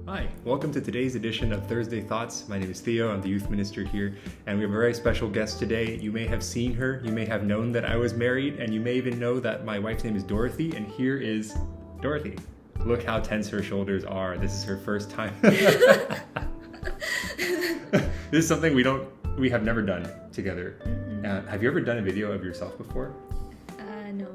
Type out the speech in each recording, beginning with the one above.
Hi, welcome to today's edition of Thursday Thoughts. My name is Theo, I'm the youth minister here, and we have a very special guest today. You may have seen her, you may have known that I was married, and you may even know that my wife's name is Dorothy, and here is Dorothy. Look how tense her shoulders are. This is her first time. This is something we have never done together. Mm-hmm. Have you ever done a video of yourself before? No.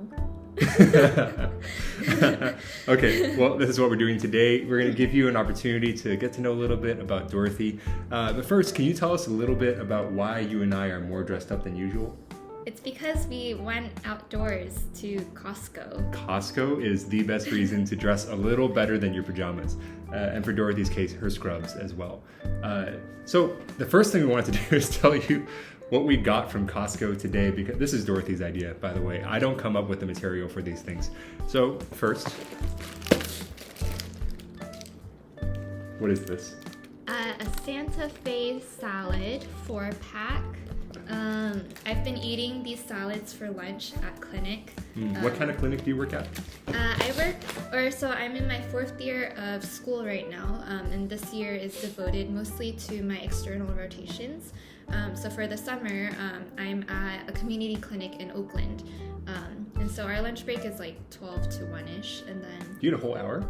Okay, well, this is what we're doing today. We're going to give you an opportunity to get to know a little bit about Dorothy. But first, can you tell us a little bit about why you and I are more dressed up than usual? It's because we went outdoors to Costco. Costco is the best reason to dress a little better than your pajamas. And for Dorothy's case, her scrubs as well. So the first thing we wanted to do is tell you what we got from Costco today, because this is Dorothy's idea, by the way. I don't come up with the material for these things. So first, what is this? A Santa Fe salad 4-pack. I've been eating these salads for lunch at clinic. What kind of clinic do you work at? I'm in my 4th year of school right now, and this year is devoted mostly to my external rotations. So for the summer, I'm at a community clinic in Oakland, and so our lunch break is like 12 to 1-ish, and then... You had a whole hour?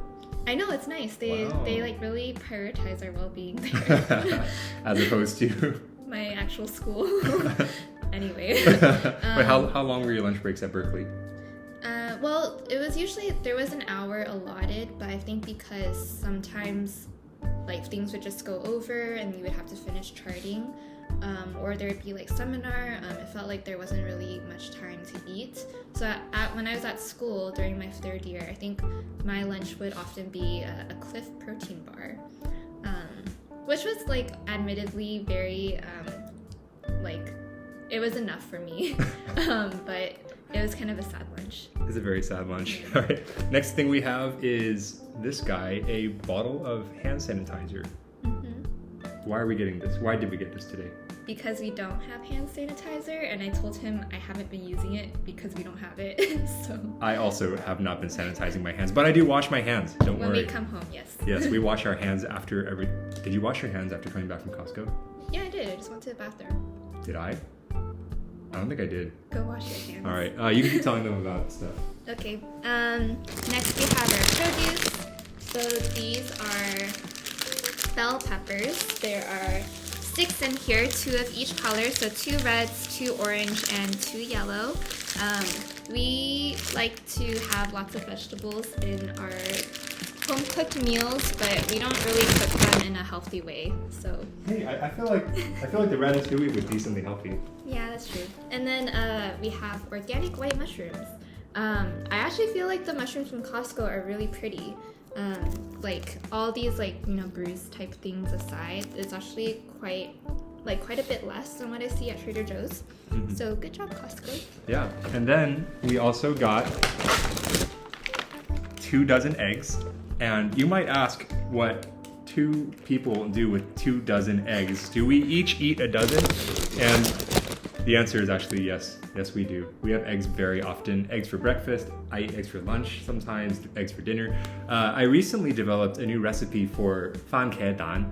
I know, it's nice. They like really prioritize our well-being there. As opposed to... my actual school. Anyway. Wait, how long were your lunch breaks at Berkeley? Well, it was usually, there was an hour allotted, but I think because sometimes like things would just go over and you would have to finish charting, or there would be like seminar, it felt like there wasn't really much time to eat. So when I was at school during my 3rd year, I think my lunch would often be a Cliff protein bar. Which was like admittedly very it was enough for me, but it was kind of a sad lunch. It's a very sad lunch. All right. Next thing we have is this guy, a bottle of hand sanitizer. Mm-hmm. Why are we getting this? Why did we get this today? Because we don't have hand sanitizer, and I told him I haven't been using it because we don't have it. So I also have not been sanitizing my hands, but I do wash my hands. Don't worry. When we come home, yes. Yes, we wash our hands after every... Did you wash your hands after coming back from Costco? Yeah, I did. I just went to the bathroom. Did I? I don't think I did. Go wash your hands. All right. You can keep telling them about stuff. Okay. Next we have our produce. So these are bell peppers. There are 6 in here, 2 of each color, so 2 reds, 2 orange, and 2 yellow. We like to have lots of vegetables in our home-cooked meals, but we don't really cook them in a healthy way. So hey, I feel like the ratatouille would be something healthy. Yeah, that's true. And then we have organic white mushrooms. I actually feel like the mushrooms from Costco are really pretty. Like all these bruise type things aside, it's actually quite a bit less than what I see at Trader Joe's. Mm-hmm. So good job, Costco. Yeah, and then we also got 2 dozen eggs, and you might ask what 2 people do with 2 dozen eggs. Do we each eat a dozen? And the answer is actually yes. Yes, we do. We have eggs very often. Eggs for breakfast. I eat eggs for lunch sometimes, eggs for dinner. I recently developed a new recipe for fan ke dan.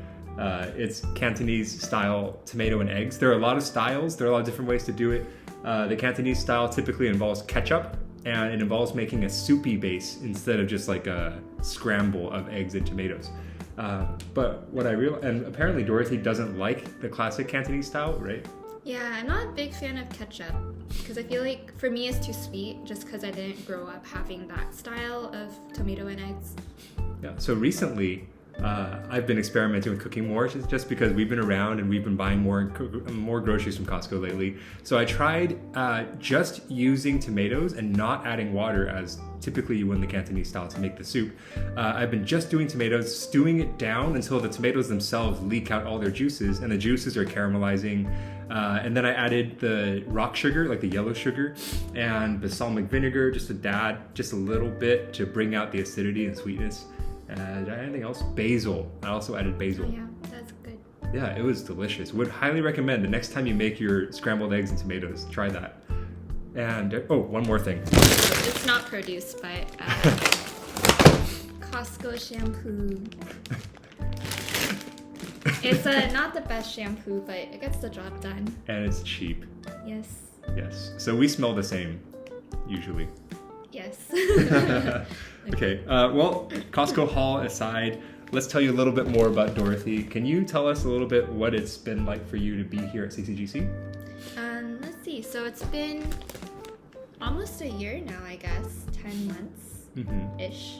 It's Cantonese style tomato and eggs. There are a lot of styles. There are a lot of different ways to do it. The Cantonese style typically involves ketchup, and it involves making a soupy base instead of just like a scramble of eggs and tomatoes. But what I realized, and apparently Dorothy doesn't like the classic Cantonese style, right? Yeah, I'm not a big fan of ketchup because I feel like for me it's too sweet just because I didn't grow up having that style of tomato and eggs. Yeah, so recently I've been experimenting with cooking more just because we've been around and we've been buying more groceries from Costco lately. So I tried just using tomatoes and not adding water as typically you would in the Cantonese style to make the soup. I've been just doing tomatoes, stewing it down until the tomatoes themselves leak out all their juices and the juices are caramelizing. And then I added the rock sugar, like the yellow sugar, and balsamic vinegar, just a little bit to bring out the acidity and sweetness. Did I add anything else? Basil. I also added basil. Yeah, that's good. Yeah, it was delicious. Would highly recommend the next time you make your scrambled eggs and tomatoes, try that. And, one more thing. It's not produce, but Costco shampoo. It's not the best shampoo, but it gets the job done. And it's cheap. Yes. Yes. So we smell the same, usually. Yes. Okay. Well, Costco haul aside, let's tell you a little bit more about Dorothy. Can you tell us a little bit what it's been like for you to be here at CCGC? Let's see. So it's been almost a year now, I guess. 10 months-ish.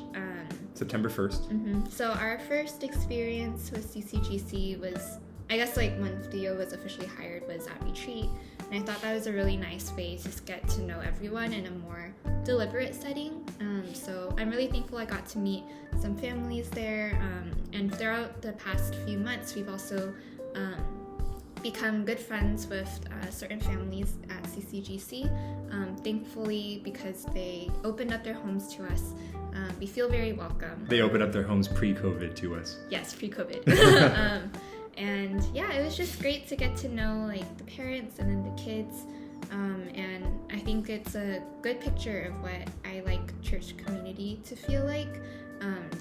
September 1st. So our first experience with CCGC was, I guess, like when Theo was officially hired, was at retreat. And I thought that was a really nice way to get to know everyone in a more deliberate setting. So I'm really thankful I got to meet some families there. And throughout the past few months, we've also become good friends with certain families at CCGC. Thankfully, because they opened up their homes to us, we feel very welcome. They opened up their homes pre-COVID to us. Yes, pre-COVID. And yeah, it was just great to get to know like the parents and then the kids. And I think it's a good picture of what I like church community to feel like.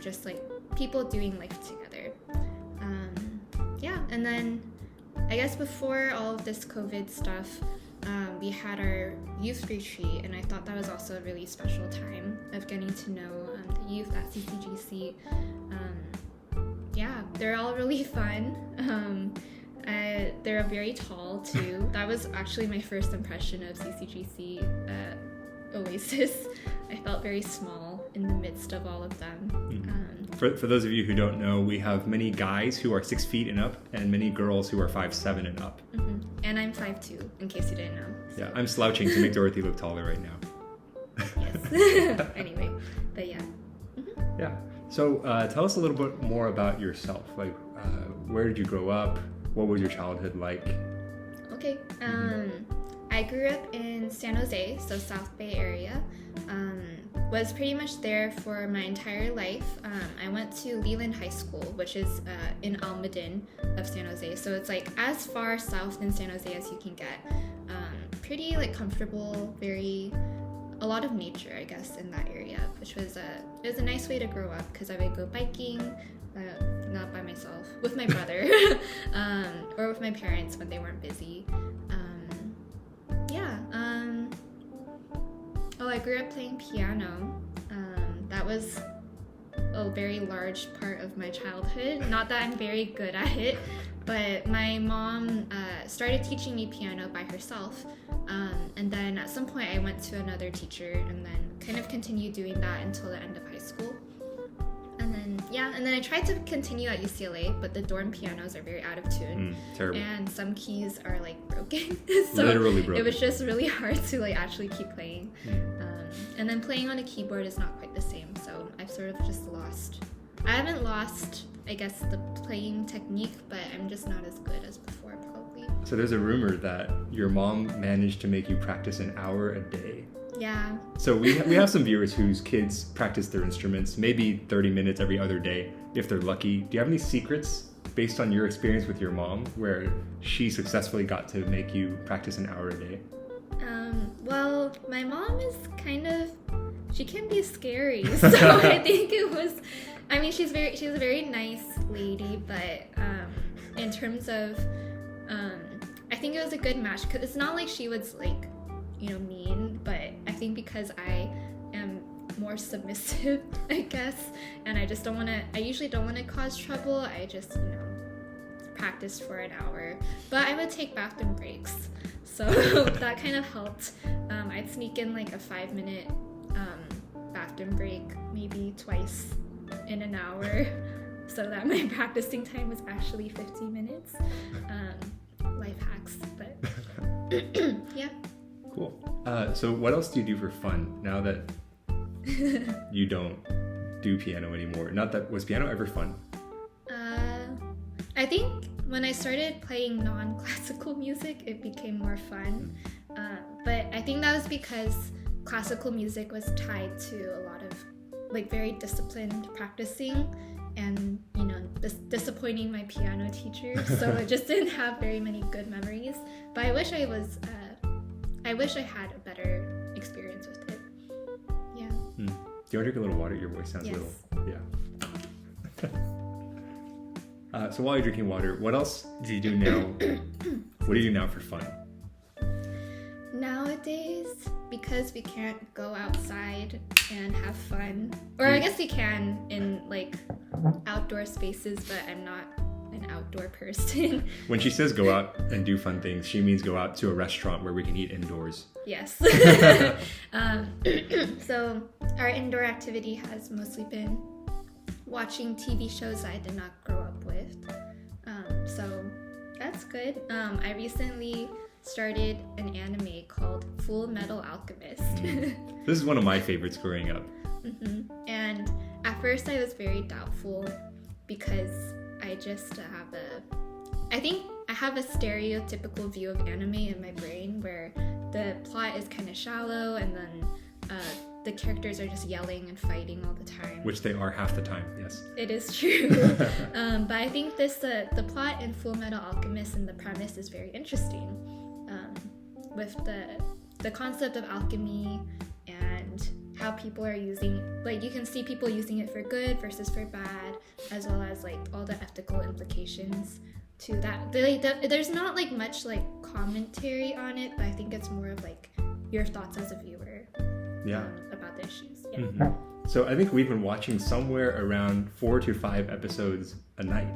Just like people doing life together. Yeah, and then I guess before all of this COVID stuff, we had our youth retreat, and I thought that was also a really special time of getting to know the youth at CCGC. Yeah, they're all really fun. They're very tall too. That was actually my first impression of CCGC Oasis. I felt very small in the midst of all of them. For those of you who don't know, we have many guys who are 6 feet and up, and many girls who are 5'7" and up. And I'm 5'2", in case you didn't know. So. Yeah, I'm slouching to make Dorothy look taller right now. Yes. Anyway, but yeah. Yeah. So tell us a little bit more about yourself. Like, where did you grow up? What was your childhood like? Okay. I grew up in San Jose, so South Bay area. Was pretty much there for my entire life. I went to Leland High School, which is in Almaden of San Jose. So it's like as far south in San Jose as you can get. Pretty like comfortable, a lot of nature, I guess, in that area, which was it was a nice way to grow up because I would go biking, not by myself, with my brother, or with my parents when they weren't busy. I grew up playing piano. That was a very large part of my childhood. Not that I'm very good at it, but my mom started teaching me piano by herself. And then at some point I went to another teacher and then kind of continued doing that until the end of high school. And then I tried to continue at UCLA, but the dorm pianos are very out of tune. Terrible. And some keys are like broken. So literally broken. It was just really hard to like actually keep playing. And then playing on a keyboard is not quite the same, so I've sort of just lost. I haven't lost, I guess, the playing technique, but I'm just not as good as before, probably. So there's a rumor that your mom managed to make you practice an hour a day. Yeah. So we have some viewers whose kids practice their instruments, maybe 30 minutes every other day, if they're lucky. Do you have any secrets based on your experience with your mom where she successfully got to make you practice an hour a day? Well, my mom is she can be scary, so I think it was, I mean, she's a very nice lady, but in terms of, I think it was a good match, because it's not like she was like, mean, but I think because I am more submissive, I guess, and I usually don't want to cause trouble, I just, practice for an hour, but I would take bathroom breaks, so that kind of helped. I'd sneak in like a 5-minute bathroom break, maybe twice in an hour, so that my practicing time was actually 15 minutes. Life hacks, but yeah. Cool. So what else do you do for fun now that you don't do piano anymore? Was piano ever fun? I think when I started playing non-classical music, it became more fun. But I think that was because classical music was tied to a lot of like very disciplined practicing and, disappointing my piano teacher. So I just didn't have very many good memories. But I wish I had a better experience with it. Yeah. Do you want to drink a little water? Your voice sounds yes. a little, yeah. So while you're drinking water, what else do you do now? What do you do now for fun? Nowadays, because we can't go outside and have fun, or I guess we can in like outdoor spaces, but I'm not an outdoor person. When she says go out and do fun things, she means go out to a restaurant where we can eat indoors. Yes. So our indoor activity has mostly been watching TV shows I did not grow up with. So that's good. I recently started an anime called Full Metal Alchemist. This is one of my favorites growing up. And at first I was very doubtful because I just I think I have a stereotypical view of anime in my brain where the plot is kind of shallow and then the characters are just yelling and fighting all the time. Which they are half the time, yes. It is true. But I think the plot in Full Metal Alchemist and the premise is very interesting. With the concept of alchemy and how people are using, like you can see people using it for good versus for bad, as well as like all the ethical implications to that. There's not like much like commentary on it, but I think it's more of like your thoughts as a viewer about the issues. Yeah. So I think we've been watching somewhere around 4 to 5 episodes a night.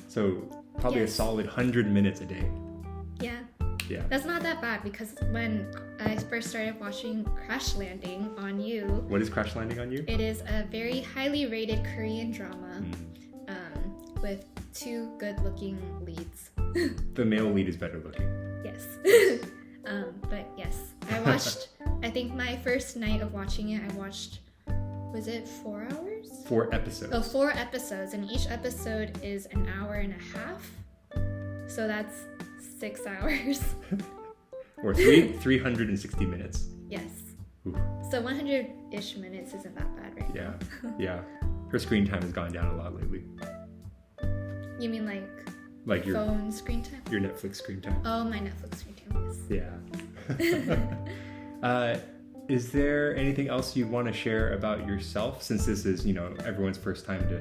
So probably a solid 100 minutes a day. Yeah. That's not that bad because when I first started watching Crash Landing on You. What is Crash Landing on You? It is a very highly rated Korean drama with 2 good-looking leads. The male lead is better looking. Yes. But yes, I watched, I think my first night of watching it, I watched, was it 4 hours? 4 episodes. Oh, 4 episodes, and each episode is an hour and a half. So that's 6 hours. Or 360 minutes. Yes. Ooh. So 100-ish minutes isn't that bad right now. Yeah. Her screen time has gone down a lot lately. You mean like your phone screen time? Your Netflix screen time. Oh, my Netflix screen time, yes. Yeah. Is there anything else you want to share about yourself, since this is, everyone's first time to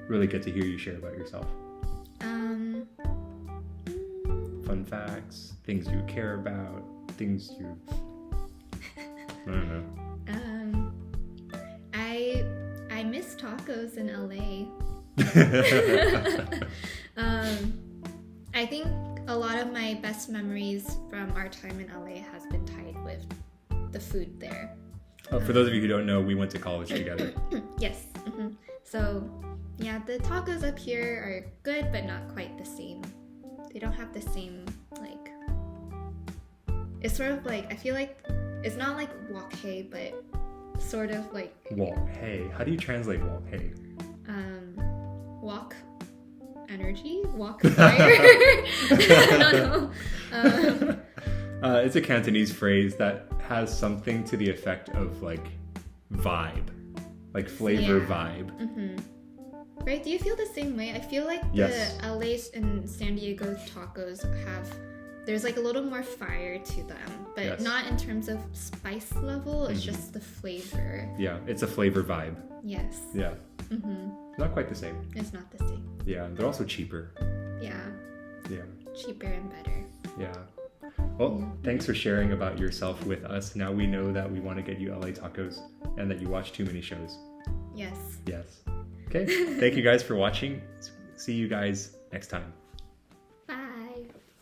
really get to hear you share about yourself? Fun facts, things you care about, things you... I don't know. I miss tacos in LA. I think a lot of my best memories from our time in LA has been tied with the food there. Oh, for those of you who don't know, we went to college together. Yes. So, yeah, the tacos up here are good, but not quite the same. They don't have the same, like... It's sort of like, I feel like it's not like wok hei, but sort of like... Wok hei? How do you translate wok hei? Wok energy? Wok fire? I don't know. It's a Cantonese phrase that has something to the effect of like vibe, like flavor vibe. Right? Do you feel the same way? I feel like the LA and San Diego tacos there's like a little more fire to them, but not in terms of spice level. It's just the flavor. Yeah, it's a flavor vibe. Yes. Yeah. Not quite the same. It's not the same. Yeah, they're also cheaper. Yeah. Cheaper and better. Yeah. Well, thanks for sharing about yourself with us. Now we know that we want to get you LA tacos and that you watch too many shows. Yes. Okay. Thank you guys for watching. See you guys next time.